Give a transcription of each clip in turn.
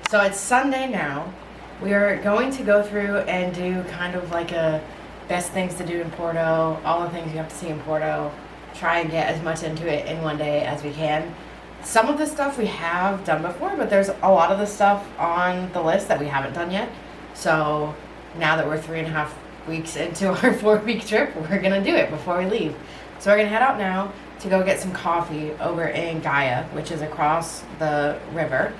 So it's Sunday now. We are going to go through and do kind of like a best things to do in Porto, all the things you have to see in Porto, try and get as much into it in one day as we can. Some of the stuff we have done before, but there's a lot of the stuff on the list that we haven't done yet. So now that we're 3.5 weeks into our 4-week trip, we're gonna do it before we leave. So we're gonna head out now to go get some coffee over in Gaia, which is across the river.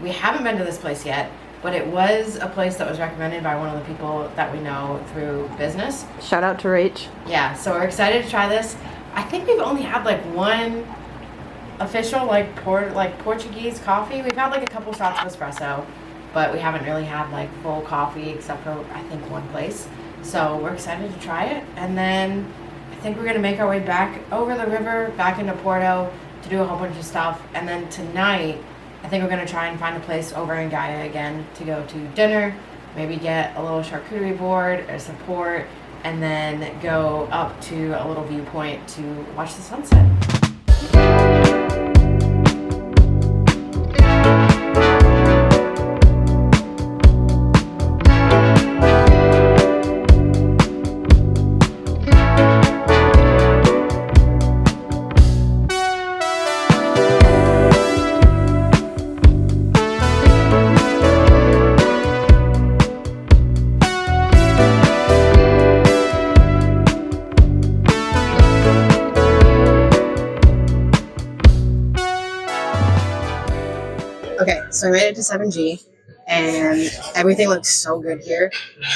We haven't been to this place yet, but it was a place that was recommended by one of the people that we know through business. Shout out to Rach. Yeah, so we're excited to try this. I think we've only had like one official Portuguese coffee. We've had like a couple shots of espresso, but we haven't really had like full coffee except for I think one place. So we're excited to try it, and then I think we're gonna make our way back over the river, back into Porto to do a whole bunch of stuff, and then tonight I think we're gonna try and find a place over in Gaia again to go to dinner, maybe get a little charcuterie board or support, and then go up to a little viewpoint to watch the sunset. Okay, so I made it to 7G, and everything looks so good here.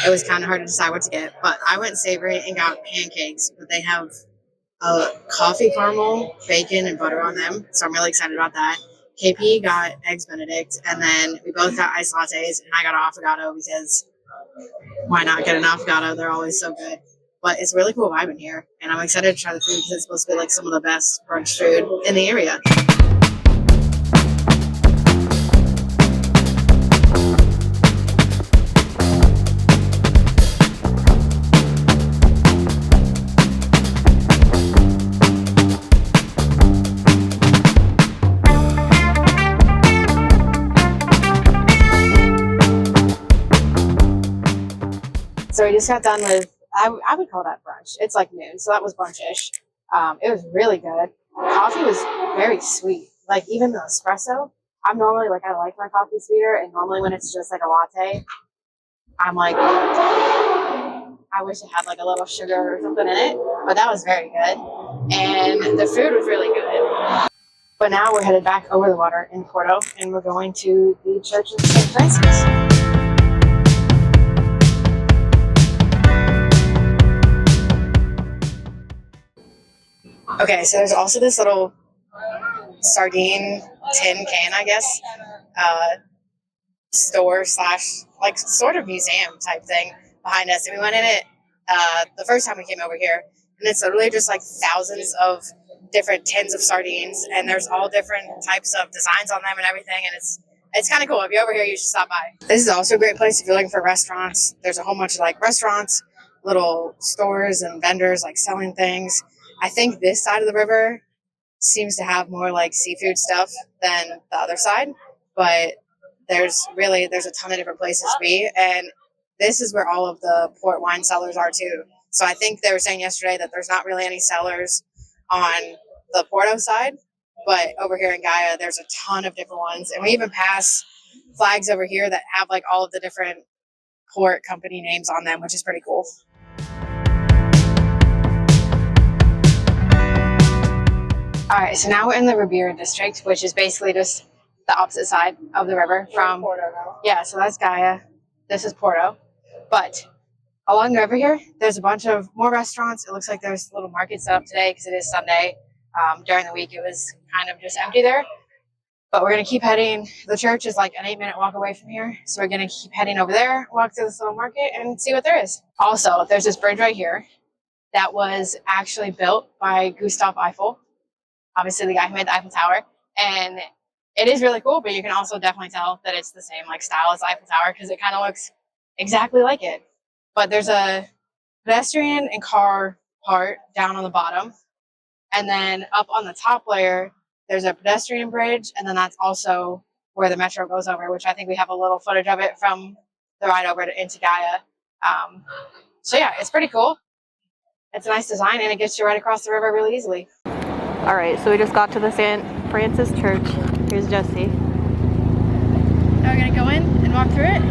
It was kind of hard to decide what to get, but I went savory and got pancakes, but they have a coffee caramel, bacon, and butter on them, so I'm really excited about that. KP got eggs Benedict, and then we both got iced lattes, and I got an affogato because why not get an affogato? They're always so good. But it's a really cool vibe in here, and I'm excited to try the food because it's supposed to be like some of the best brunch food in the area. So we just got done with, I would call that brunch. It's like noon, so that was brunch-ish. It was really good. Coffee was very sweet. Like even the espresso, I'm normally like, I like my coffee sweeter, and normally when it's just like a latte, I'm like, I wish it had like a little sugar or something in it, but that was very good. And the food was really good. But now we're headed back over the water in Porto, and we're going to the Church of St. Francis. Okay, so there's also this little sardine tin can, I guess, store / like sort of museum type thing behind us. And we went in it the first time we came over here, and it's literally just like thousands of different tins of sardines, and there's all different types of designs on them and everything, and it's kind of cool. If you're over here, you should stop by. This is also a great place if you're looking for restaurants. There's a whole bunch of like restaurants, little stores and vendors like selling things. I think this side of the river seems to have more like seafood stuff than the other side, but there's a ton of different places to be, and this is where all of the port wine cellars are too. So I think they were saying yesterday that there's not really any cellars on the Porto side, but over here in Gaia, there's a ton of different ones, and we even pass flags over here that have like all of the different port company names on them, which is pretty cool. All right, so now we're in the Livreria district, which is basically just the opposite side of the river from Porto. Yeah, so that's Gaia. This is Porto. But along the river here, there's a bunch of more restaurants. It looks like there's a little market set up today because it is Sunday. During the week, it was kind of just empty there. But we're going to keep heading. The church is like an 8-minute walk away from here. So we're going to keep heading over there, walk through this little market, and see what there is. Also, there's this bridge right here that was actually built by Gustav Eiffel. Obviously the guy who made the Eiffel Tower, and it is really cool, but you can also definitely tell that it's the same like style as the Eiffel Tower because it kind of looks exactly like it. But there's a pedestrian and car part down on the bottom, and then up on the top layer there's a pedestrian bridge, and then that's also where the metro goes over, which I think we have a little footage of it from the ride over into Gaia. So yeah, it's pretty cool. It's a nice design, and it gets you right across the river really easily. All right, so we just got to the St. Francis Church. Here's Jesse. Now we're gonna go in and walk through it.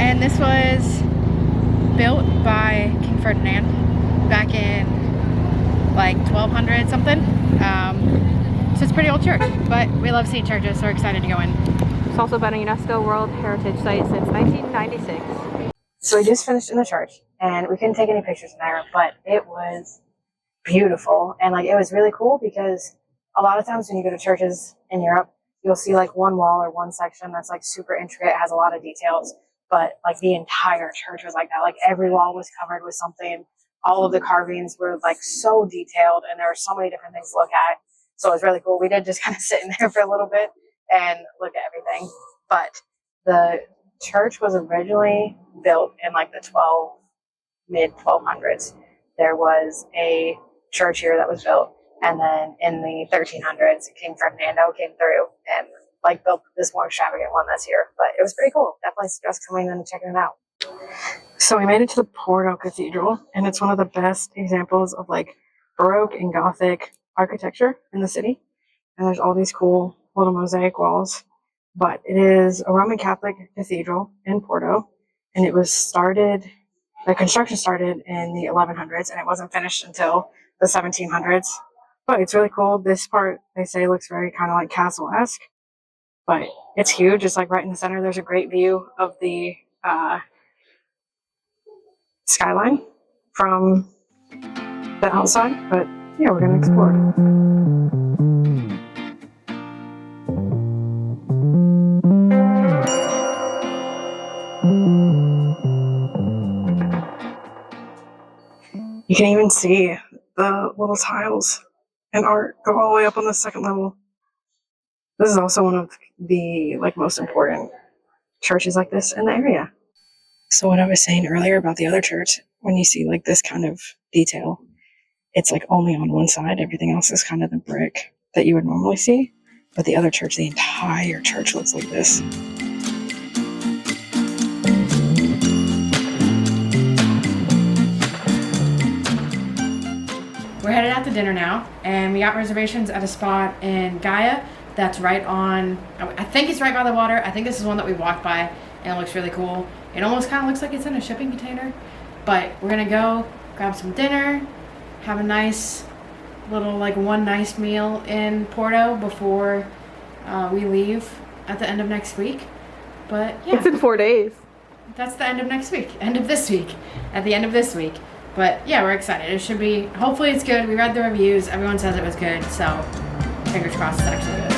And this was built by King Ferdinand back in like 1200 something. So it's a pretty old church, but we love seeing churches, so we're excited to go in. It's also been a UNESCO World Heritage Site since 1996. So we just finished in the church, and we couldn't take any pictures in there, but it was beautiful. And like, it was really cool because a lot of times when you go to churches in Europe, you'll see like one wall or one section that's like super intricate, has a lot of details, but like the entire church was like that. Like every wall was covered with something. All of the carvings were like so detailed, and there were so many different things to look at. So it was really cool. We did just kind of sit in there for a little bit and look at everything. But the church was originally built in like the mid 1200s. There was a church here that was built, and then in the 1300s, King Ferdinando came through and like built this more extravagant one that's here. But it was pretty cool. Definitely suggest coming in and checking it out. So we made it to the Porto Cathedral, and it's one of the best examples of like Baroque and Gothic architecture in the city. And there's all these cool little mosaic walls. But it is a Roman Catholic cathedral in Porto, and it was the construction started in the 1100s, and it wasn't finished until the 1700s. But it's really cool. This part, they say, looks very kind of like castle-esque, but it's huge. It's like right in the center. There's a great view of the skyline from the outside, but yeah, we're gonna explore. You can even see the little tiles and art go all the way up on the second level. This is also one of the like most important churches like this in the area. So what I was saying earlier about the other church, when you see like this kind of detail, it's like only on one side. Everything else is kind of the brick that you would normally see. But the other church, the entire church looks like this. We're headed out to dinner now, and we got reservations at a spot in Gaia that's right on, I think it's right by the water. I think this is one that we walked by, and it looks really cool. It almost kind of looks like it's in a shipping container, but we're gonna go grab some dinner, have a nice little like one nice meal in Porto before we leave at the end of next week. But yeah, it's in 4 days. That's the end of next week, end of this week, at the end of this week. But yeah, we're excited. It should be, hopefully it's good. We read the reviews, everyone says it was good, so fingers crossed it's actually good.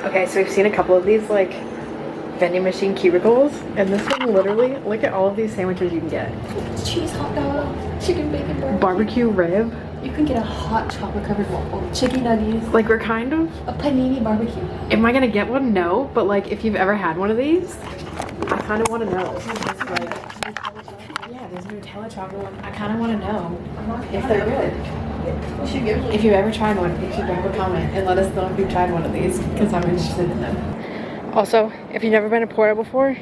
Okay, so we've seen a couple of these like vending machine cubicles, and this one literally, look at all of these sandwiches you can get. Cheese hot dog, chicken bacon burger, Barbecue rib. You can get a hot chocolate covered waffle, chicken nuggets. Like we're kind of a panini barbecue. Am I gonna get one? No, but like if you've ever had one of these, I kind of want to know. Like, yeah, there's Nutella chocolate one. I kind of want to know if they're good. If you've ever tried one, you should drop a comment and let us know if you've tried one of these, because I'm interested in them. Also, if you've never been to Porto before,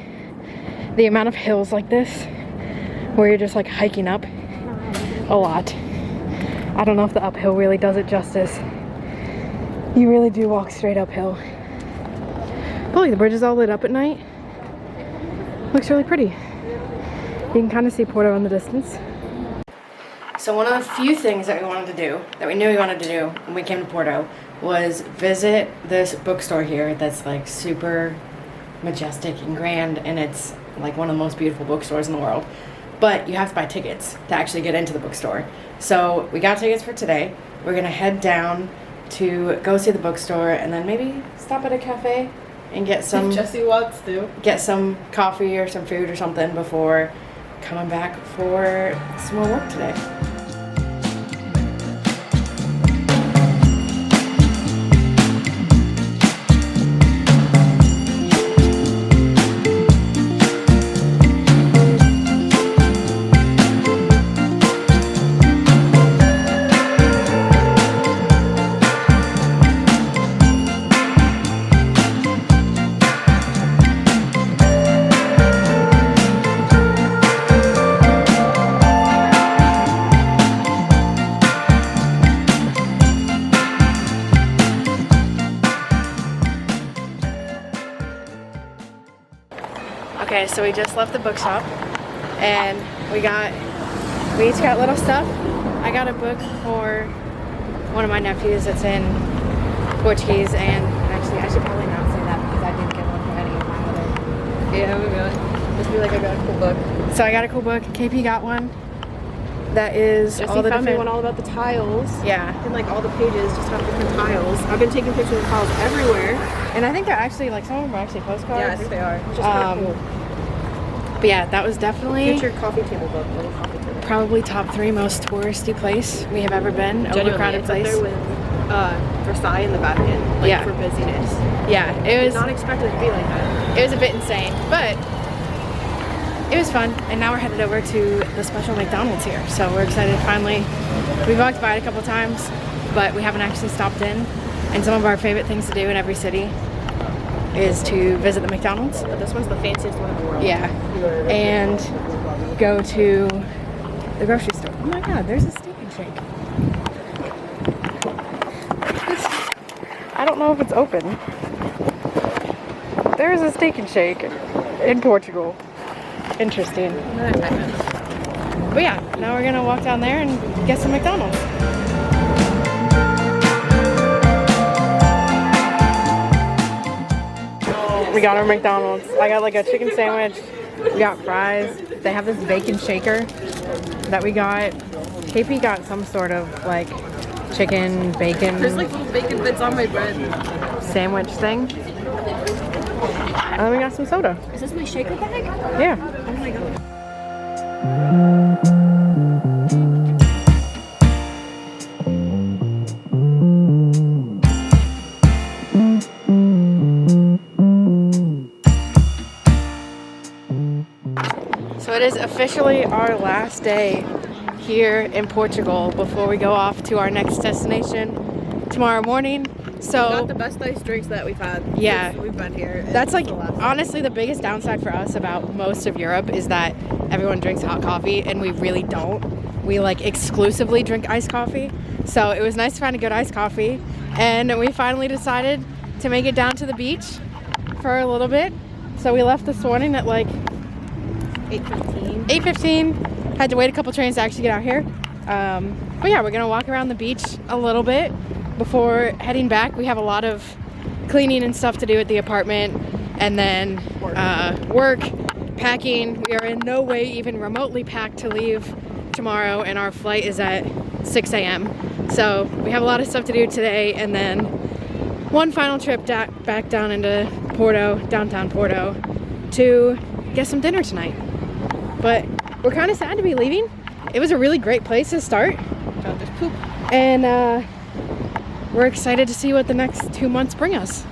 the amount of hills like this, where you're just like hiking up a lot. I don't know if the uphill really does it justice. You really do walk straight uphill. But look, the bridge is all lit up at night. Looks really pretty. You can kind of see Porto in the distance. So one of the few things that we wanted to do, that we knew we wanted to do when we came to Porto, was visit this bookstore here that's like super majestic and grand, and it's like one of the most beautiful bookstores in the world. But you have to buy tickets to actually get into the bookstore. So we got tickets for today. We're gonna head down to go see the bookstore and then maybe stop at a cafe and get some Jesse wants to. get some coffee or some food or something before coming back for some more work today. Okay, so we just left the bookshop and we each got little stuff. I got a book for one of my nephews that's in Portuguese, and actually I should probably not say that because I didn't get one for any of my other. Yeah, we will. Just be like, I got a cool book. So I got a cool book. KP got one that is Jesse all the found me different. one all about the tiles. Yeah, And like all the pages just have different tiles. I've been taking pictures of tiles everywhere. and I think they're actually like some of them are actually postcards. Yeah, I think they are. Which is kind of cool. But yeah, that was definitely Future coffee table book, little coffee table. probably top 3 most touristy place we have ever been. Genuinely, Overcrowded it's up place. there with Versailles and the Vatican, like Yeah. for busyness. Yeah, it I was. did not expect it to be like that. It was a bit insane, but it was fun. And now we're headed over to the special McDonald's here. So we're excited to finally, we walked by it a couple times, but we haven't actually stopped in. And some of our favorite things to do in every city is to visit the McDonald's. But this one's the fanciest one in the world. Yeah. And go to the grocery store. Oh my God, there's a steak and shake. I don't know if it's open. There's a steak and shake in Portugal. Interesting. But yeah, now we're gonna walk down there and get some McDonald's. We got our McDonald's. I got like a chicken sandwich. We got fries. They have this bacon shaker that we got. KP got some sort of like chicken, bacon There's like little bacon bits on my bread. sandwich thing. And then we got some soda. Is this my shaker bag? Yeah. Oh my god. So it is officially our last day here in Portugal before we go off to our next destination tomorrow morning. So Got the best iced drinks that we've had. Yeah. Since we've been here. that's like It's the last one. honestly the biggest downside for us about most of Europe is that everyone drinks hot coffee and we really don't. We like exclusively drink iced coffee. So it was nice to find a good iced coffee, and we finally decided to make it down to the beach for a little bit. So we left this morning at like 8:15. 8:15. Had to wait a couple trains to actually get out here. But yeah, we're gonna walk around the beach a little bit before heading back. We have a lot of cleaning and stuff to do at the apartment, and then work, packing. We are in no way even remotely packed to leave tomorrow, and our flight is at 6 a.m. So we have a lot of stuff to do today, and then one final trip back down into Porto, downtown Porto, to get some dinner tonight. But we're kind of sad to be leaving. It was a really great place to start. Don't just poop. And we're excited to see what the next 2 months bring us.